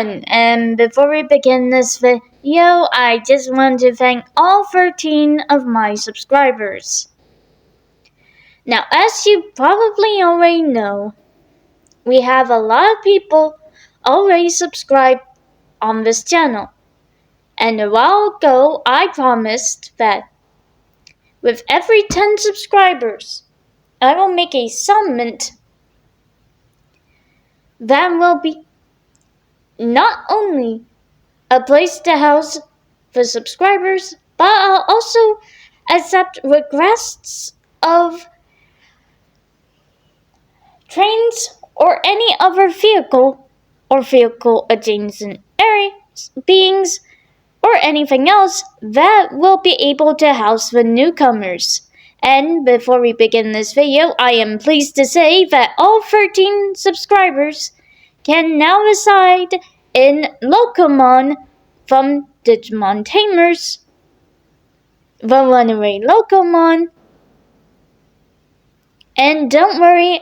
everyone, and before we begin this video, I just want to thank all 13 of my subscribers. Now, as you probably already know, we have a lot of people already subscribed on this channel. And a while ago, I promised that with every 10 subscribers, I will make a summit that will be not only a place to house the subscribers, but I'll also accept requests of trains or any other vehicle or vehicle adjacent areas, beings, or anything else that will be able to house the newcomers. And before we begin this video, I am pleased to say that all 13 subscribers can now reside in Locomon from Digimon Tamers, the Runaway Locomon. And don't worry,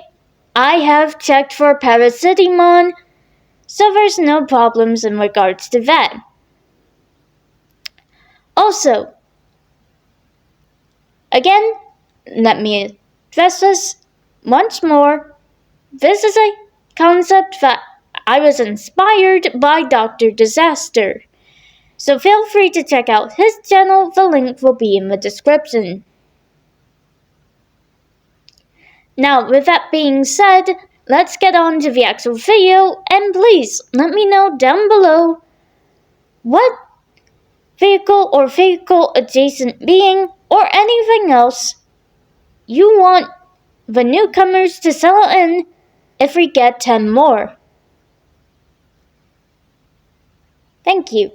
I have checked for Parasitymon, so there's no problems in regards to that. Also, again, let me address this once more. This is a concept that I was inspired by Dr. Disaster. So feel free to check out his channel, the link will be in the description. Now, with that being said, let's get on to the actual video, and please let me know down below what vehicle or vehicle adjacent being or anything else you want the newcomers to settle in if we get 10 more. Thank you.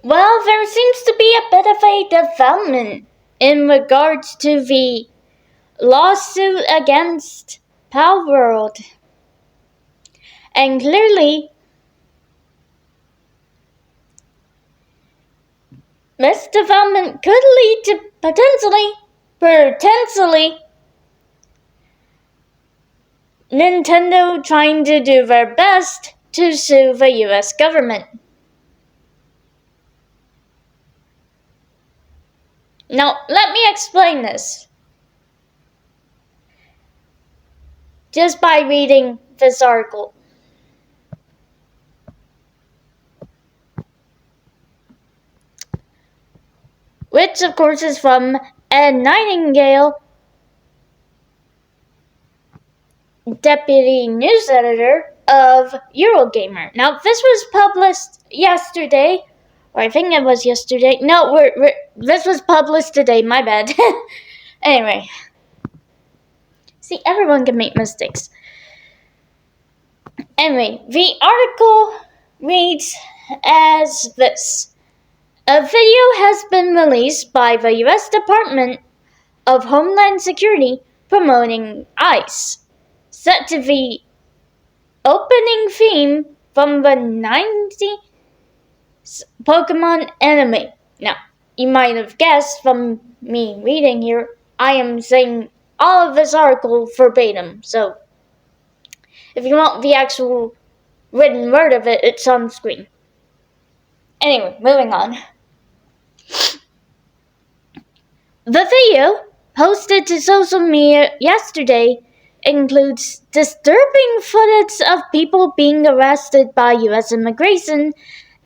Well, there seems to be a bit of a development in regards to the lawsuit against Pal World. And clearly, this development could lead to potentially, Nintendo trying to do their best to sue the US government. Now, let me explain this. Just by reading this article. Which, of course, is from Ed Nightingale, deputy news editor of Eurogamer. Now, this was published yesterday, or I think it was yesterday. No, this was published today, my bad. Anyway. See, everyone can make mistakes. Anyway, the article reads as this. A video has been released by the U.S. Department of Homeland Security promoting ICE, set to the opening theme from the 90s Pokemon anime. Now, you might have guessed from me reading here, I am saying all of this article verbatim, so if you want the actual written word of it, it's on screen. Anyway, moving on. The video, posted to social media yesterday, includes disturbing footage of people being arrested by U.S. Immigration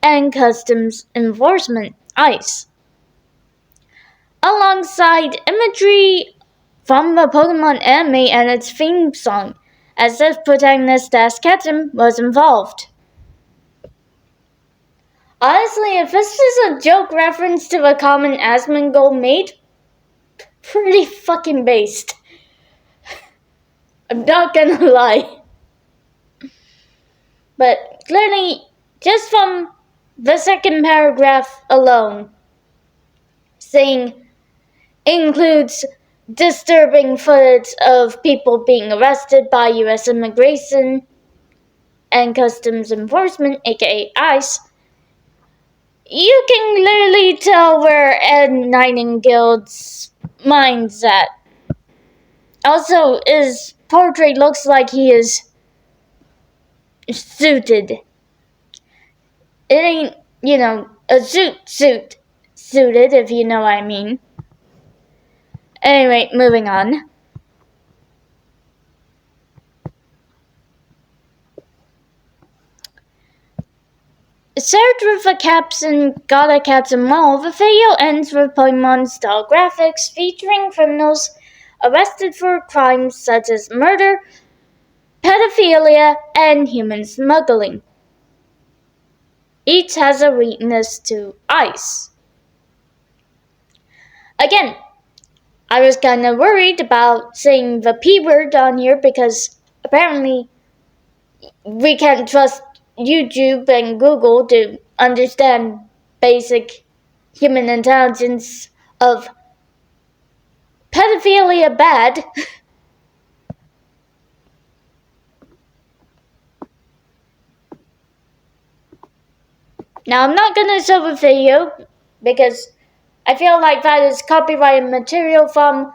and Customs Enforcement, ICE, alongside imagery from the Pokemon anime and its theme song, as if protagonist Ash Ketchum was involved. Honestly, if this is a joke reference to a common Asmongold made, pretty fucking based. I'm not gonna lie. But clearly, just from the second paragraph alone, saying includes disturbing footage of people being arrested by U.S. Immigration and Customs Enforcement, aka ICE, you can clearly tell where Ed Nightingale's mind's at. Also, his portrait looks like he is suited It ain't, a suited, if you know what I mean. Anyway, moving on. Served with a caption, got a catch 'em all, the video ends with Pokemon-style graphics featuring criminals arrested for crimes such as murder, pedophilia, and human smuggling. Each has a weakness to ice. Again, I was kind of worried about saying the P word on here because apparently we can't trust YouTube and Google to understand basic human intelligence of pedophilia bad. Now, I'm not going to show the video because I feel like that is copyrighted material from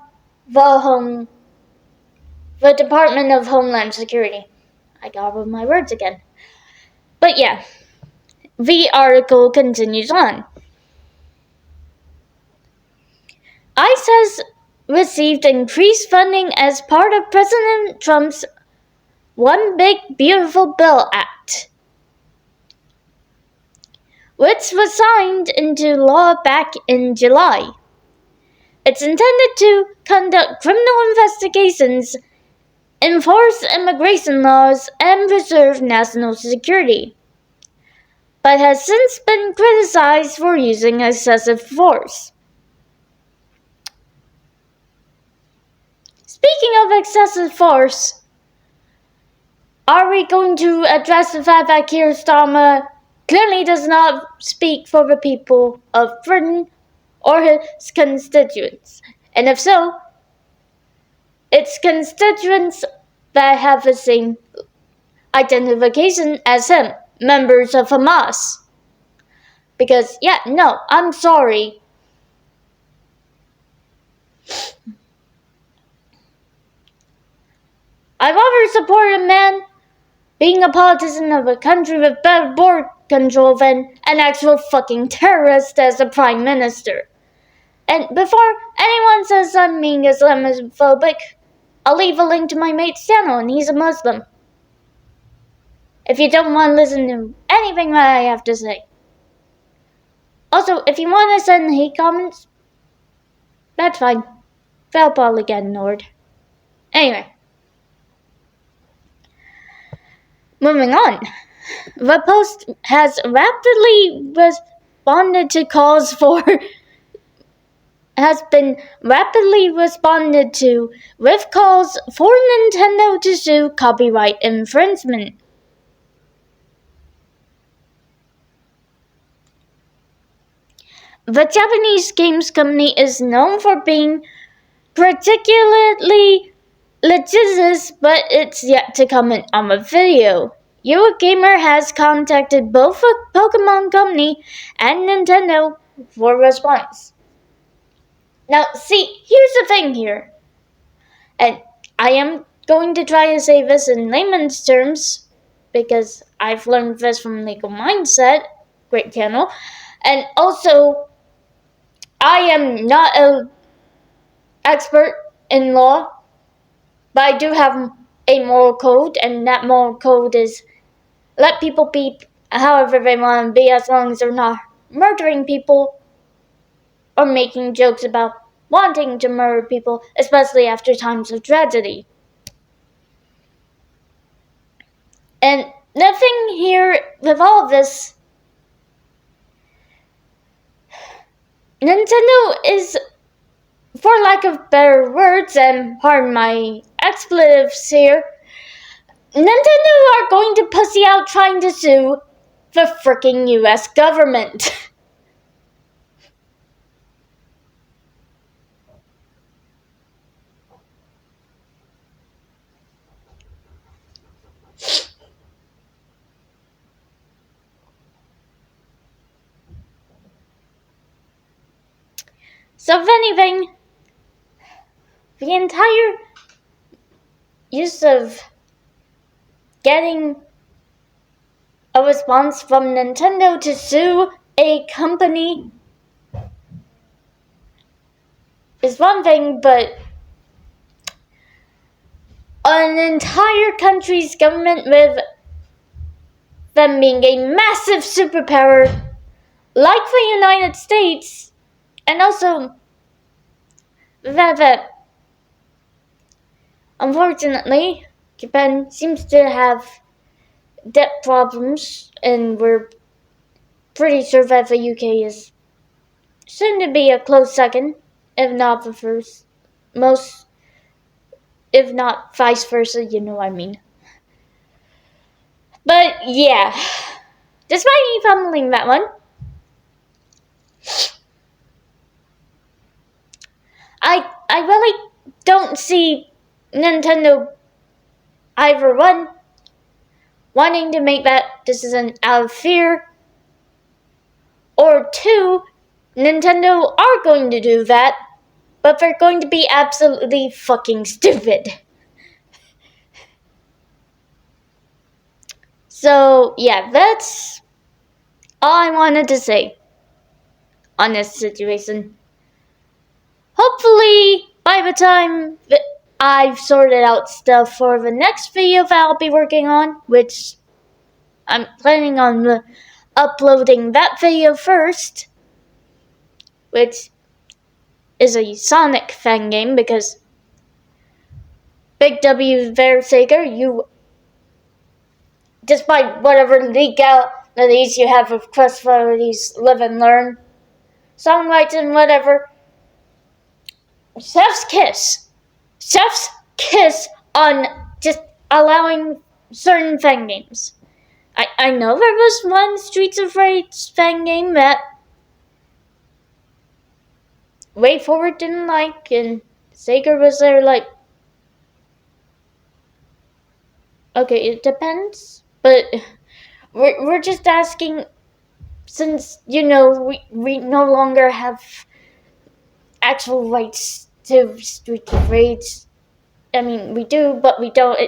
the Department of Homeland Security. I gobbled my words again. But yeah, the article continues on. ICE has received increased funding as part of President Trump's One Big Beautiful Bill Act, which was signed into law back in July. It's intended to conduct criminal investigations, enforce immigration laws, and preserve national security, but has since been criticized for using excessive force. Speaking of excessive force, are we going to address the fact that Keir Starmer clearly does not speak for the people of Britain or his constituents? And if so, it's constituents that have the same identification as him, members of Hamas. Because, I'm sorry. I'd rather support a man being a politician of a country with better border control than an actual fucking terrorist as a prime minister. And before anyone says I'm being Islamophobic, I'll leave a link to my mate's channel, and he's a Muslim. If you don't want to listen to anything that I have to say. Also, if you want to send hate comments, that's fine. They'll probably get ignored. Anyway. Moving on. The Post has been rapidly responded to with calls for Nintendo to sue copyright infringement. The Japanese games company is known for being particularly litigious, but it's yet to comment on the video. Eurogamer has contacted both the Pokemon Company and Nintendo for a response. Now, see, here's the thing here. And I am going to try to say this in layman's terms, because I've learned this from Legal Mindset, great channel. And also, I am not an expert in law, but I do have a moral code, and that moral code is let people be however they want to be as long as they're not murdering people or making jokes about wanting to murder people, especially after times of tragedy. And the thing here with all of this, Nintendo is, for lack of better words, and pardon my expletives here, Nintendo are going to pussy out trying to sue the frickin' US government. So if anything, the entire use of getting a response from Nintendo to sue a company is one thing, but an entire country's government with them being a massive superpower like the United States, and also that unfortunately Japan seems to have debt problems, and we're pretty sure that the UK is soon to be a close second, if not the first. Most, if not vice versa, you know what I mean. But yeah, despite me fumbling that one, I really don't see Nintendo either one wanting to make that decision out of fear, or two, Nintendo are going to do that, but they're going to be absolutely fucking stupid. So yeah, that's all I wanted to say on this situation. Hopefully, by the time that I've sorted out stuff for the next video that I'll be working on, which I'm planning on uploading that video first, which is a Sonic fan game, because Big W there, Sega, you, despite whatever legalities you have with cross-varieties, live and learn, song rights and whatever, Chef's kiss on just allowing certain fan games. I know there was one Streets of Rage fan game that Way Forward didn't like, and Sega was there like, okay, it depends, but we're just asking, since, you know, we no longer have actual rights to Streets of Rage. I mean, we do, but we don't.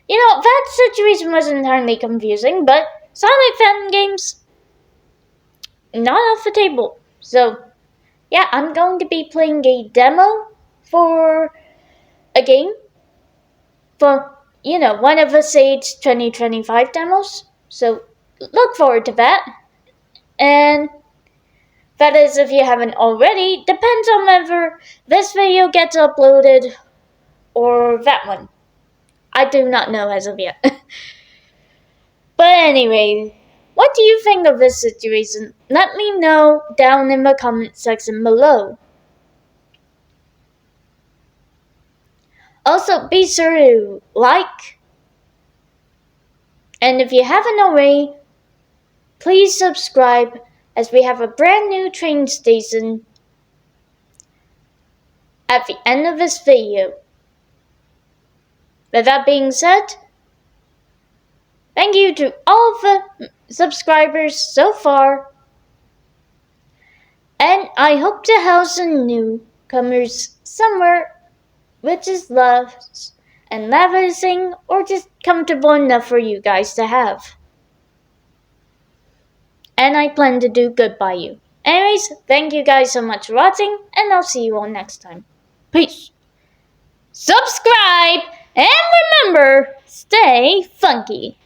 That situation was entirely confusing, but Sonic fan games, not off the table. So, yeah, I'm going to be playing a demo for a game for, one of the Sage 2025 demos. So, look forward to that. And that is, if you haven't already, depends on whether this video gets uploaded or that one. I do not know as of yet. But anyway, what do you think of this situation? Let me know down in the comment section below. Also, be sure to like, and if you haven't already, please subscribe, as we have a brand new train station at the end of this video. With that being said, thank you to all the subscribers so far, and I hope to house some newcomers somewhere which is loved and lavishing, or just comfortable enough for you guys to have. And I plan to do good by you. Anyways, thank you guys so much for watching, and I'll see you all next time. Peace. Subscribe, and remember, stay funky.